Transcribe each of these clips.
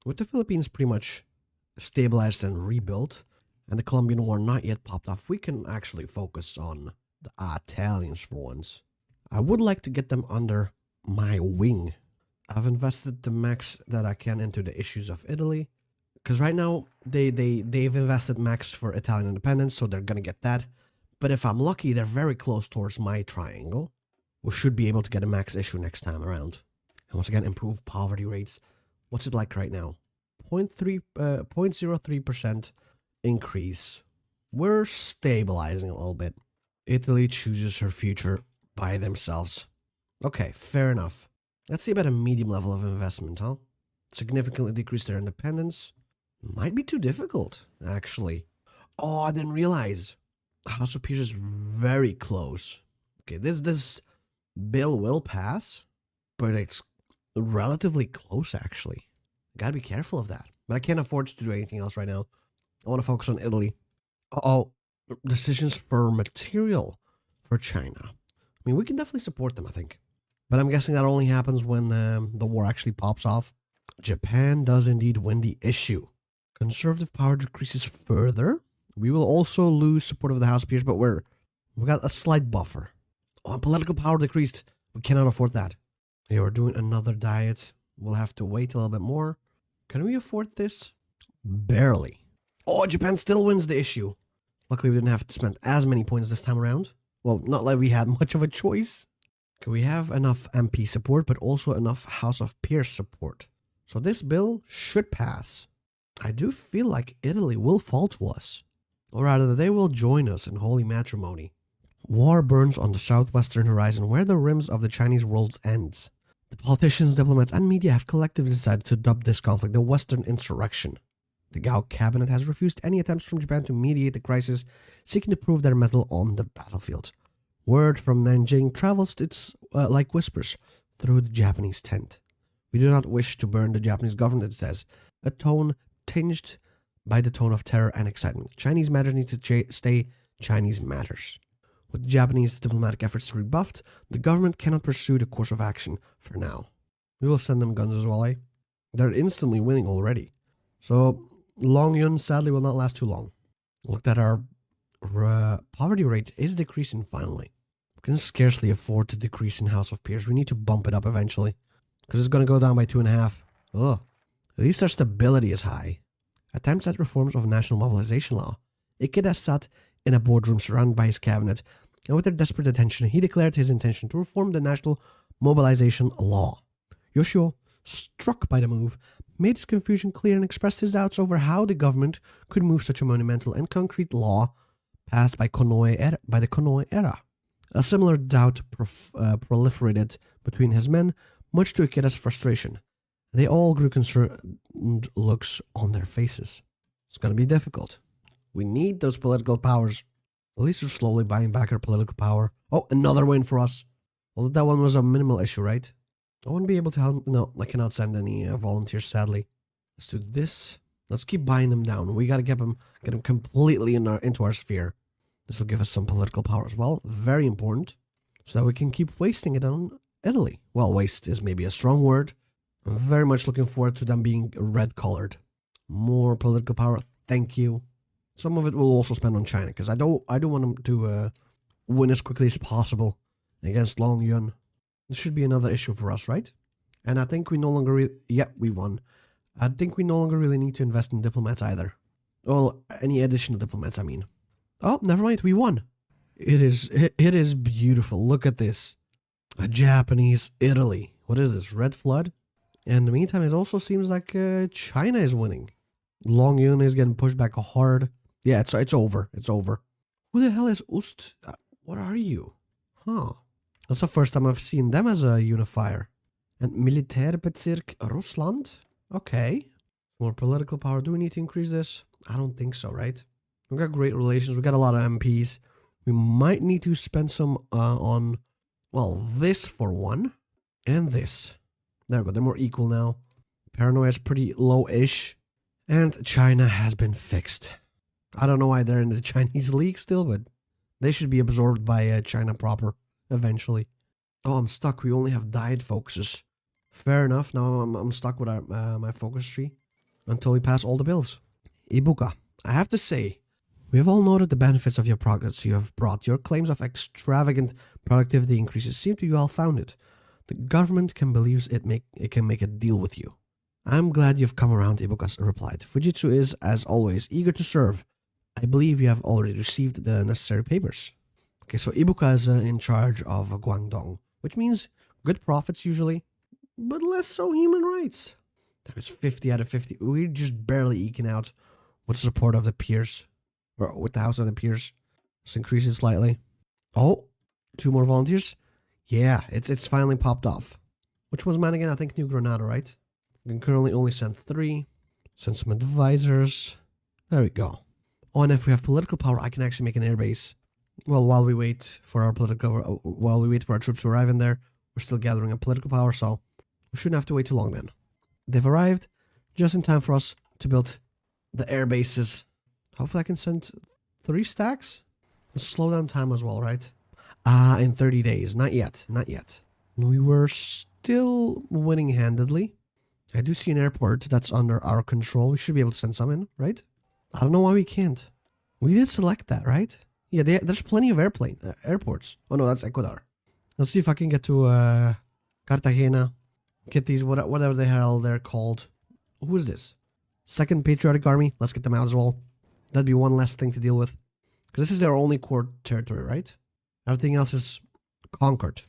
With the Philippines pretty much stabilized and rebuilt, and the Colombian War not yet popped off, we can actually focus on the Italians for once. I would like to get them under my wing. I've invested the max that I can into the issues of Italy, because right now they've invested max for Italian independence, so they're gonna get that. But if I'm lucky, they're very close towards my triangle. We should be able to get a max issue next time around. And once again, improve poverty rates. What's it like right now? 0.03% increase. We're stabilizing a little bit. Italy chooses her future by themselves. Okay, fair enough. Let's see about a medium level of investment, huh? Significantly decrease their independence. Might be too difficult, actually. Oh, I didn't realize. House of Peers is very close. Okay, this bill will pass, but it's relatively close, actually. Gotta be careful of that. But I can't afford to do anything else right now. I want to focus on Italy. Uh-oh. Decisions for material for China. I mean, we can definitely support them, I think. But I'm guessing that only happens when the war actually pops off. Japan does indeed win the issue. Conservative power decreases further. We will also lose support of the House of Peers, but we got a slight buffer. Oh, political power decreased. We cannot afford that. Yeah, we're doing another diet. We'll have to wait a little bit more. Can we afford this? Barely. Oh, Japan still wins the issue. Luckily, we didn't have to spend as many points this time around. Well, not like we had much of a choice. Okay, we have enough MP support, but also enough House of Peers support. So this bill should pass. I do feel like Italy will fall to us. Or rather, they will join us in holy matrimony. War burns on the southwestern horizon where the rims of the Chinese world ends. The politicians, diplomats, and media have collectively decided to dub this conflict the Western Insurrection. The Gao cabinet has refused any attempts from Japan to mediate the crisis, seeking to prove their mettle on the battlefield. Word from Nanjing travels like whispers through the Japanese tent. We do not wish to burn the Japanese government, it says, a tone tinged by the tone of terror and excitement. Chinese matters need to stay Chinese matters. With Japanese diplomatic efforts rebuffed, the government cannot pursue the course of action for now. We will send them guns as well, eh? They're instantly winning already. So, Long Yun sadly will not last too long. Look at our poverty rate is decreasing finally. We can scarcely afford to decrease in House of Peers. We need to bump it up eventually. Because it's going to go down by 2.5. Ugh. At least our stability is high. Attempts at reforms of national mobilization law. Ikeda sat in a boardroom surrounded by his cabinet, and with their desperate attention, he declared his intention to reform the national mobilization law. Yoshio, struck by the move, made his confusion clear and expressed his doubts over how the government could move such a monumental and concrete law passed by the Konoe era. A similar doubt proliferated between his men, much to Ikeda's frustration. They all grew concerned looks on their faces. It's going to be difficult. We need those political powers. At least we're slowly buying back our political power. Oh, another win for us. Well, that one was a minimal issue, right? I wouldn't be able to help. No, I cannot send any volunteers, sadly. Let's do this. Let's keep buying them down. We got to get them completely into our sphere. This will give us some political power as well. Very important. So that we can keep wasting it on Italy. Well, waste is maybe a strong word. I'm very much looking forward to them being red-colored. More political power. Thank you. Some of it we'll also spend on China, because I don't want them to win as quickly as possible against Long Yun. This should be another issue for us, right? And I think we no longer we won. I think we no longer really need to invest in diplomats either. Well, any additional diplomats, I mean. Oh, never mind, we won. It is beautiful. Look at this. A Japanese Italy. What is this? Red Flood? And in the meantime, it also seems like China is winning. Long Yun is getting pushed back hard. Yeah, it's over. It's over. Who the hell is Ust? What are you? Huh. That's the first time I've seen them as a unifier. And Militärbezirk Russland? Okay. More political power. Do we need to increase this? I don't think so, right? We've got great relations. We've got a lot of MPs. We might need to spend some on, well, this for one. And this. There we go. They're more equal now. Paranoia is pretty low-ish. And China has been fixed. I don't know why they're in the Chinese league still, but they should be absorbed by China proper eventually. Oh, I'm stuck. We only have diet focuses. Fair enough. Now I'm stuck with my focus tree. until we pass all the bills. Ibuka, I have to say, we have all noted the benefits of your progress you have brought. Your claims of extravagant productivity increases seem to be well founded. The government can believe it can make a deal with you. I'm glad you've come around, Ibuka replied. Fujitsu is, as always, eager to serve. I believe you have already received the necessary papers. Okay, so Ibuka is in charge of Guangdong, which means good profits usually, but less so human rights. That was 50 out of 50. We're just barely eking out with the support of the peers, or with the House of the Peers. Let's increase it slightly. Oh, 2 more volunteers. Yeah, it's finally popped off. Which one's mine again? I think New Granada, right? We can currently only send 3. Send some advisors. There we go. Oh, and if we have political power, I can actually make an airbase. Well, while we wait for our troops to arrive in there, we're still gathering a political power, so we shouldn't have to wait too long then. They've arrived just in time for us to build the air bases. Hopefully I can send 3 stacks. Let's slow down time as well, right? In 30 days. Not yet. Not yet. We were still winning handedly. I do see an airport that's under our control. We should be able to send some in, right? I don't know why we can't. We did select that, right? Yeah, there's plenty of airports. Oh no, that's Ecuador. Let's see if I can get to Cartagena. Get these, whatever the hell they're called. Who is this? Second Patriotic Army. Let's get them out as well. That'd be one less thing to deal with. Because this is their only core territory, right? Everything else is conquered.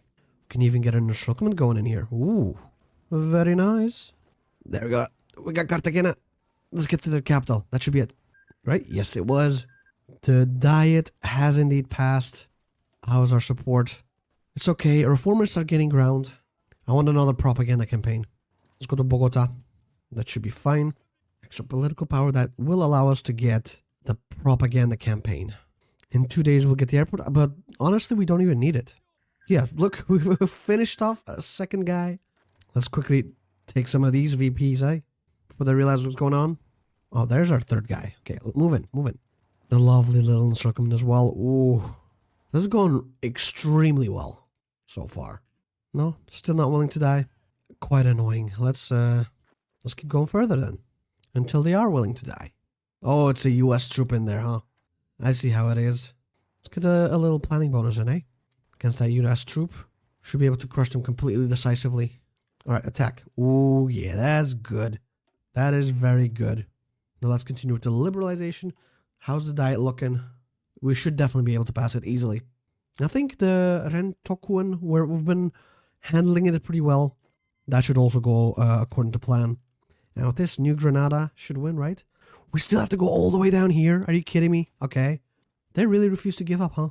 We can even get an encirclement going in here. Ooh, very nice. There we go. We got Cartagena. Let's get to the capital. That should be it. Right? Yes, it was. The diet has indeed passed. How's our support? It's okay. Reformers are getting ground. I want another propaganda campaign. Let's go to Bogota. That should be fine. Extra political power that will allow us to get the propaganda campaign. In 2 days, we'll get the airport. But honestly, we don't even need it. Yeah, look, we've finished off a second guy. Let's quickly take some of these VPs, eh? Before they realize what's going on. Oh, there's our third guy. Okay, move in, move in. The lovely little encirclement as well. Ooh, this is going extremely well so far. No, still not willing to die. Quite annoying. Let's keep going further then, until they are willing to die. Oh, it's a U.S. troop in there, huh? I see how it is. Let's get a little planning bonus in, eh? Against that U.S. troop. Should be able to crush them completely decisively. Alright, attack. Ooh, yeah, that's good. That is very good. Now let's continue with the liberalization. How's the diet looking? We should definitely be able to pass it easily. I think the Rentokuen, where we've been handling it pretty well, that should also go according to plan. Now this New Granada should win, right? We still have to go all the way down here. Are you kidding me? Okay. They really refuse to give up, huh?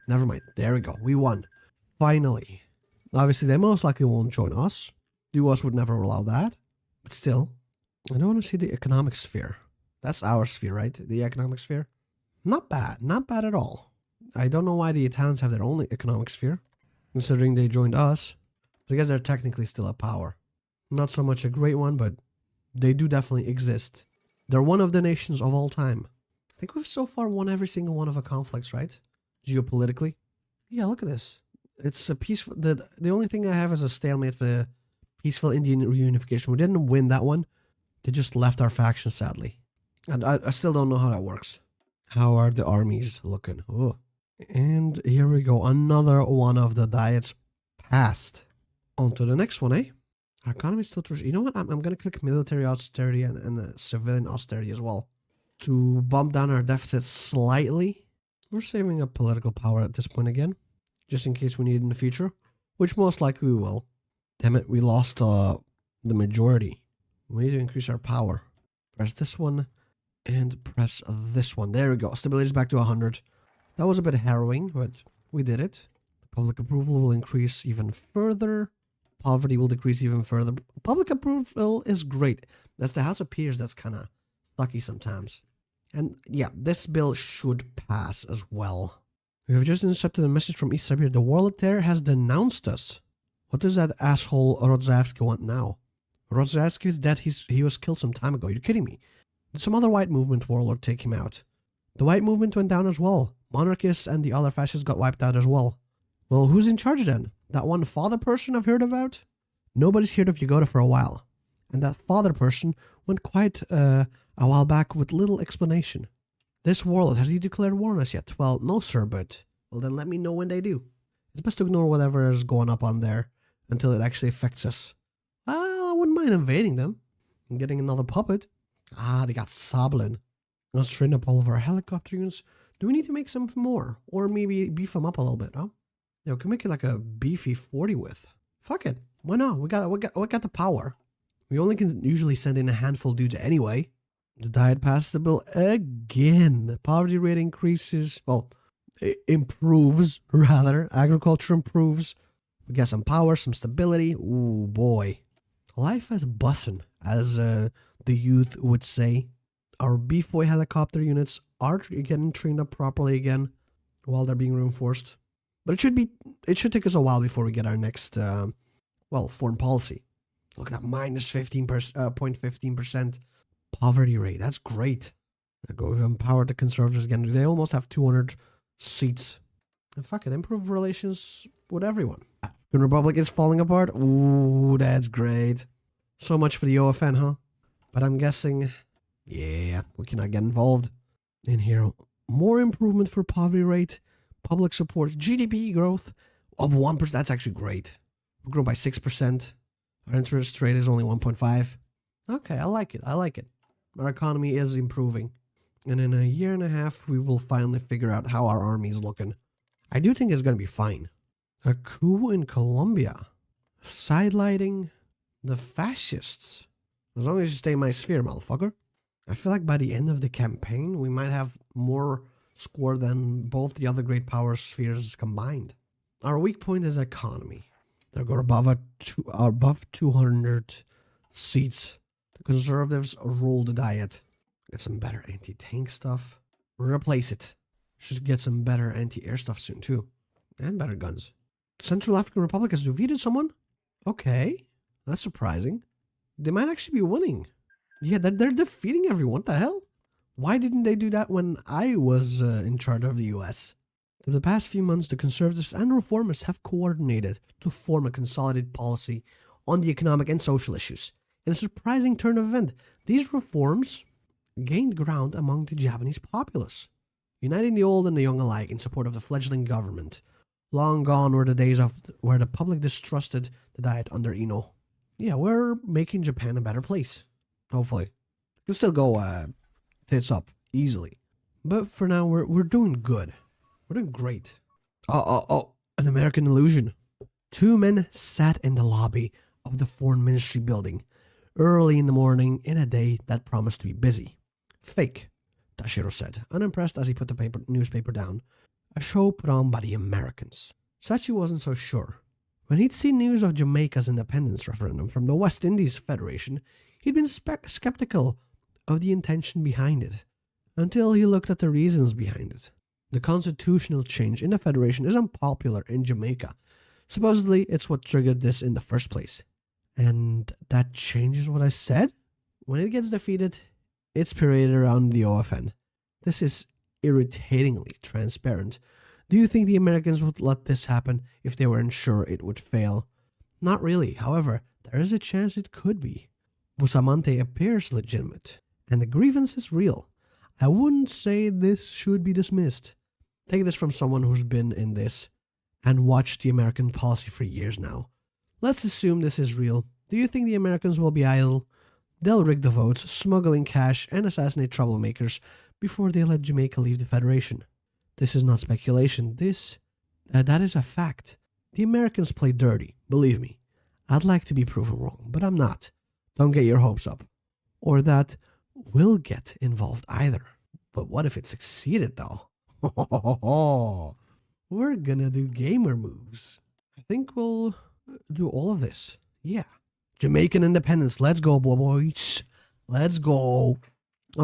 Never mind. There we go. We won. Finally. Obviously, they most likely won't join us. The US would never allow that. But still, I don't want to see the economic sphere. That's our sphere, right? The economic sphere. Not bad. Not bad at all. I don't know why the Italians have their own economic sphere, considering they joined us. But I guess they're technically still a power. Not so much a great one, but they do definitely exist. They're one of the nations of all time. I think we've so far won every single one of our conflicts, right? Geopolitically. Yeah, look at this. It's a peaceful... The only thing I have is a stalemate for the peaceful Indian reunification. We didn't win that one. They just left our faction, sadly. And I still don't know how that works. How are the armies looking? Oh. And here we go. Another one of the diets passed. On to the next one, eh? Our economy is still... You know what? I'm going to click military austerity and civilian austerity as well. To bump down our deficit slightly. We're saving up political power at this point again. Just in case we need it in the future. Which most likely we will. Damn it, we lost the majority. We need to increase our power. Press this one. And press this one. There we go. Stability is back to 100. That was a bit harrowing, but we did it. Public approval will increase even further. Poverty will decrease even further. Public approval is great. That's the House of Peers that's kind of sucky sometimes. And yeah, this bill should pass as well. We have just intercepted a message from East Siberia. The warlord there has denounced us. What does that asshole Rodzaevsky want now? Rodzaevsky is dead. He was killed some time ago. You're kidding me. Did some other white movement warlord take him out? The white movement went down as well. Monarchists and the other fascists got wiped out as well. Well, who's in charge then? That one father person I've heard about? Nobody's heard of Yagoda for a while. And that father person went quite a while back with little explanation. This warlord, has he declared war on us yet? Well, no sir, but... Well, then let me know when they do. It's best to ignore whatever is going up on there until it actually affects us. I wouldn't mind invading them and getting another puppet. Ah, they got Sablin. Let's train up all of our helicopter units. Do we need to make some more? Or maybe beef them up a little bit, huh? Yeah, we can make it like a beefy 40 with. Fuck it. Why not? We got the power. We only can usually send in a handful of dudes anyway. The diet passes the bill again. Poverty rate increases. Well, it improves, rather. Agriculture improves. We get some power, some stability. Ooh, boy. Life is bussin', as the youth would say. Our beef boy helicopter units are getting trained up properly again while they're being reinforced. But it should take us a while before we get our next, foreign policy. Look at that, minus 0.15% poverty rate. That's great. We've empowered the conservatives again. They almost have 200 seats. And fuck it, improve relations with everyone. African Republic is falling apart. Ooh, that's great. So much for the OFN, huh? But I'm guessing, yeah, we cannot get involved. In here, more improvement for poverty rate, public support, GDP growth of 1%. That's actually great. We've grown by 6%. Our interest rate is only 1.5. Okay, I like it. Our economy is improving. And in a year and a half, we will finally figure out how our army is looking. I do think it's going to be fine. A coup in Colombia. Sidelighting the fascists. As long as you stay in my sphere, motherfucker. I feel like by the end of the campaign, we might have more score than both the other great power spheres combined. Our weak point is economy. They're going above 200 seats. The conservatives rule the diet. Get some better anti-tank stuff. Replace it. Should get some better anti-air stuff soon too. And better guns. Central African Republic has defeated someone? Okay. That's surprising. They might actually be winning. Yeah, they're defeating everyone. What the hell? Why didn't they do that when I was in charge of the US? Through the past few months, the conservatives and reformists have coordinated to form a consolidated policy on the economic and social issues. In a surprising turn of event, these reforms gained ground among the Japanese populace, uniting the old and the young alike in support of the fledgling government. Long gone were the days where the public distrusted the diet under TNO. Yeah, we're making Japan a better place. Hopefully. It can still go tits up easily. But for now, we're doing good. We're doing great. An American illusion. Two men sat in the lobby of the foreign ministry building early in the morning in a day that promised to be busy. Fake, Tashiro said, unimpressed as he put the newspaper down. A show put on by the Americans. Sachi wasn't so sure. When he'd seen news of Jamaica's independence referendum from the West Indies Federation, he'd been skeptical of the intention behind it, until he looked at the reasons behind it. The constitutional change in the Federation is unpopular in Jamaica. Supposedly, it's what triggered this in the first place. And that changes what I said? When it gets defeated, it's paraded around the OFN. This is irritatingly transparent. Do you think the Americans would let this happen if they weren't sure it would fail? Not really. However, there is a chance it could be. Bustamante appears legitimate, and the grievance is real. I wouldn't say this should be dismissed. Take this from someone who's been in this and watched the American policy for years now. Let's assume this is real. Do you think the Americans will be idle? They'll rig the votes, smuggle in cash, and assassinate troublemakers before they let Jamaica leave the Federation. This is not speculation. That is a fact. The Americans play dirty, believe me. I'd like to be proven wrong, but I'm not. Don't get your hopes up. Or that we'll get involved either. But what if it succeeded, though? We're gonna do gamer moves. I think we'll do all of this. Yeah. Jamaican independence. Let's go, boys. Let's go.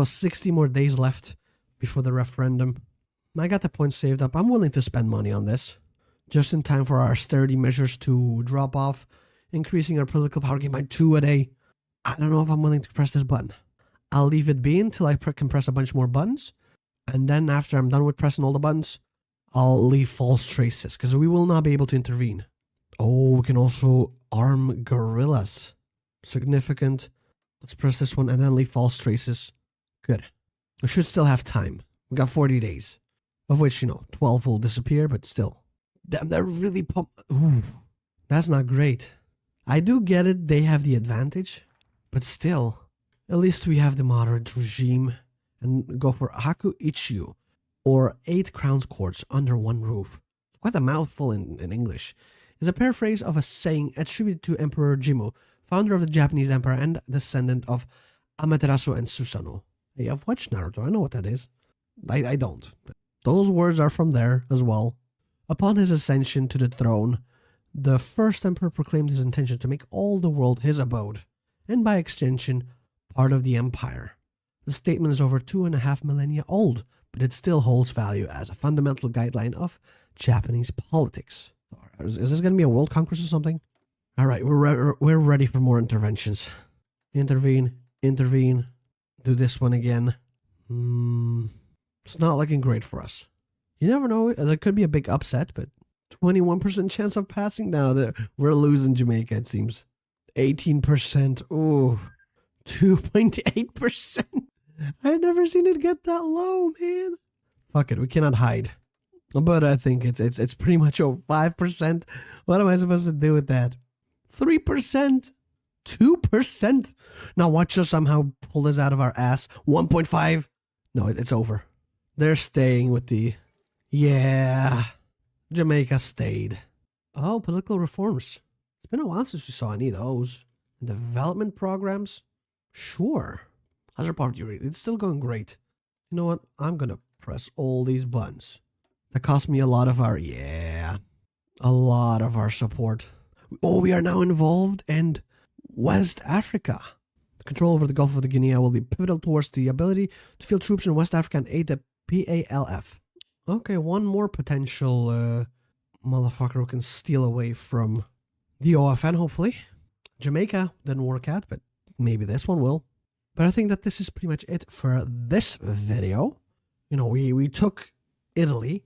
60 more days left before the referendum. I got the points saved up. I'm willing to spend money on this. Just in time for our austerity measures to drop off, increasing our political power game by 2 a day. I don't know if I'm willing to press this button. I'll leave it be until I can press a bunch more buttons. And then after I'm done with pressing all the buttons, I'll leave false traces, because we will not be able to intervene. Oh, we can also arm guerrillas. Significant Let's press this one and then leave false traces. Good. We should still have time. We got 40 days. Of which, 12 will disappear, but still. Damn, they're really Ooh, that's not great. I do get it, they have the advantage. But still, at least we have the moderate regime. And go for Haku Ichiu. Or 8 crowns courts under one roof. It's quite a mouthful in English. It's a paraphrase of a saying attributed to Emperor Jimmu, founder of the Japanese Empire and descendant of Amaterasu and Susanoo. Hey, I've watched Naruto, I know what that is. I don't. But those words are from there as well. Upon his ascension to the throne, the first emperor proclaimed his intention to make all the world his abode, and by extension, part of the empire. The statement is over 2.5 millennia old, but it still holds value as a fundamental guideline of Japanese politics. Is this going to be a world conquest or something? Alright, we're ready for more interventions. Intervene. Do this one again. It's not looking great for us. You never know, there could be a big upset, but 21% chance of passing? Now we're losing Jamaica, it seems. 18%. Ooh. 2.8%. I've never seen it get that low, man. Fuck it, we cannot hide. But I think it's pretty much over 5%. What am I supposed to do with that? 3%? 2%? Now watch us somehow pull this out of our ass. 1.5? No, it's over. They're staying with the... Yeah. Jamaica stayed. Oh, political reforms. It's been a while since we saw any of those. Development programs? Sure. How's our poverty rate? It's still going great. You know what? I'm gonna press all these buttons. That cost me a lot of our... Yeah. A lot of our support. Oh, we are now involved in West Africa. The control over the Gulf of Guinea will be pivotal towards the ability to field troops in West Africa and aid the PALF. Okay, one more potential motherfucker who can steal away from the OFN, hopefully. Jamaica didn't work out, but maybe this one will. But I think that this is pretty much it for this video. We took Italy.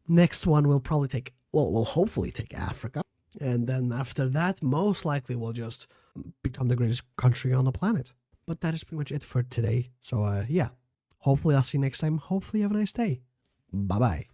Next one we'll probably take, we'll hopefully take Africa. And then after that, most likely we'll just become the greatest country on the planet. But that is pretty much it for today. So, yeah. Hopefully I'll see you next time. Hopefully you have a nice day. Bye-bye.